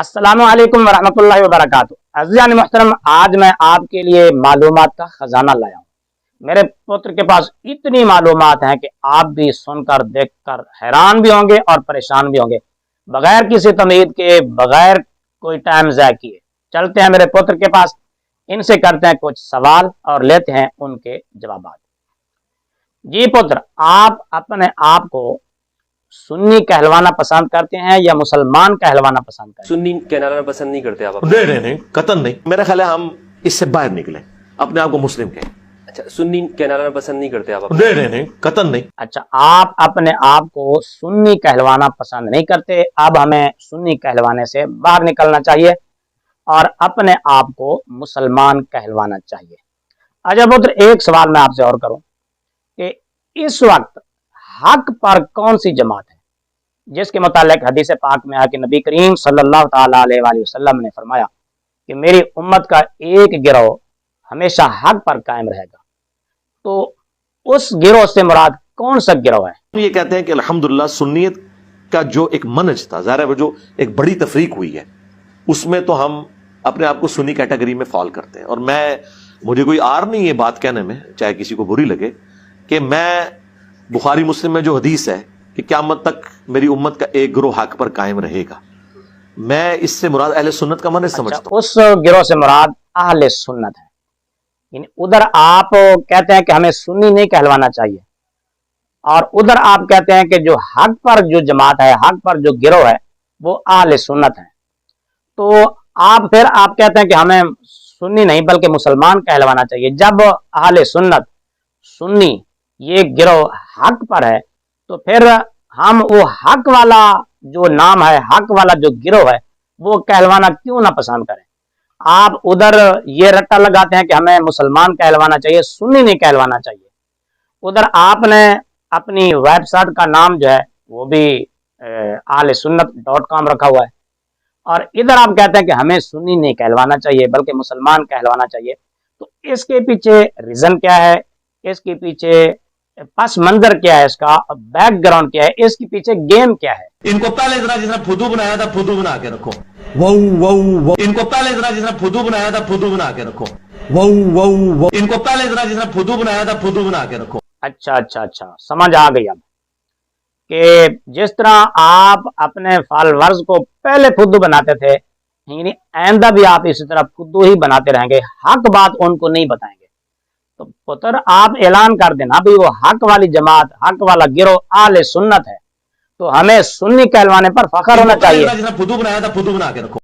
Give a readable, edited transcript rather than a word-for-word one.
السلام علیکم ورحمۃ اللہ وبرکاتہ۔ عزیزان محترم، آج میں آپ کے لیے معلومات کا خزانہ لایا ہوں۔ میرے پتر کے پاس اتنی معلومات ہیں کہ آپ بھی سن کر دیکھ کر حیران بھی ہوں گے اور پریشان بھی ہوں گے، بغیر کسی تمہید کے، بغیر کوئی ٹائم ضائع کیے چلتے ہیں میرے پتر کے پاس، ان سے کرتے ہیں کچھ سوال اور لیتے ہیں ان کے جوابات۔ جی پتر، آپ اپنے آپ کو سنی کہلوانا پسند کرتے ہیں یا مسلمان کہلوانا پسند کرتے ہیں؟ سنی کہلانا پسند نہیں کرتے آپ؟ نہیں قطعاً نہیں، میرا خیال ہے ہم اس سے باہر نکلیں، اپنے آپ کو مسلم کہیں۔ اچھا، سنی کہلانا پسند نہیں کرتے آپ؟ نہیں قطعاً نہیں۔ اچھا، آپ اپنے آپ کو سنی کہلوانا پسند نہیں کرتے، اب ہمیں سنی کہلوانے سے باہر نکلنا چاہیے اور اپنے آپ کو مسلمان کہلوانا چاہیے۔ اچھا پتر، ایک سوال میں آپ سے اور کروں کہ اس وقت حق پر کون سی جماعت ہے جس کے متعلق حدیث پاک میں ہے کہ نبی کریم صلی اللہ تعالی علیہ وآلہ وسلم نے فرمایا کہ میری امت کا ایک گروہ ہمیشہ حق پر قائم رہے گا، تو اس گروہ سے مراد کون سا گروہ ہے؟ ہم یہ کہتے ہیں کہ الحمدللہ سنیت کا جو ایک منہج تھا، ظاہر ہے جو ایک بڑی تفریق ہوئی ہے، اس میں تو ہم اپنے آپ کو سنی کیٹیگری میں فال کرتے ہیں، اور مجھے کوئی آر نہیں یہ بات کہنے میں، چاہے کسی کو بری لگے، کہ میں بخاری مسلم میں جو حدیث ہے کہ قیامت تک میری امت کا ایک گروہ حق پر قائم رہے گا، میں اس سے مراد اہل سنت کا منہج سمجھتا ہوں۔ اس گروہ سے مراد اہل سنت ہے، یعنی ادھر آپ کہتے ہیں کہ ہمیں سنی نہیں کہلوانا چاہیے، اور ادھر آپ کہتے ہیں کہ جو حق پر جو جماعت ہے، حق پر جو گروہ ہے وہ اہل سنت ہے، تو پھر آپ کہتے ہیں کہ ہمیں سنی نہیں بلکہ مسلمان کہلوانا چاہیے۔ جب اہل سنت سنی یہ گروہ حق پر ہے تو پھر ہم وہ حق والا جو نام ہے، حق والا جو گروہ ہے وہ کہلوانا کیوں نہ پسند کریں؟ آپ ادھر یہ رٹا لگاتے ہیں کہ ہمیں مسلمان کہلوانا چاہیے، سنی نہیں کہلوانا چاہیے، ادھر آپ نے اپنی ویب سائٹ کا نام جو ہے وہ بھی ahlsunnat.com رکھا ہوا ہے، اور ادھر آپ کہتے ہیں کہ ہمیں سنی نہیں کہلوانا چاہیے بلکہ مسلمان کہلوانا چاہیے، تو اس کے پیچھے ریزن کیا ہے؟ اس کے پیچھے پس منظر کیا ہے؟ اس کا بیک گراؤنڈ کیا ہے؟ اس کے پیچھے گیم کیا ہے؟ ان کو پہلے ذرا جس نے پھدو بنایا تھا پھدو بنا کے رکھو، ان کو پہلے ذرا جس نے پھدو بنایا تھا پھدو بنا کے رکھو، ان کو پہلے ذرا جس نے پھدو بنایا تھا پھدو بنا کے رکھو۔ اچھا سمجھ آ گئی اب کہ جس طرح آپ اپنے فالورز کو پہلے فدو بناتے تھے، یعنی آئندہ بھی آپ اسی طرح فدو ہی بناتے رہیں گے، حق بات ان کو نہیں بتائیں گے، تو پتر آپ اعلان کر دینا بھی وہ حق والی جماعت، حق والا گروہ اہل سنت ہے، تو ہمیں سنی کہلوانے پر فخر ہونا چاہیے۔ فدو بنایا تھا فدو بنا کے رکھو۔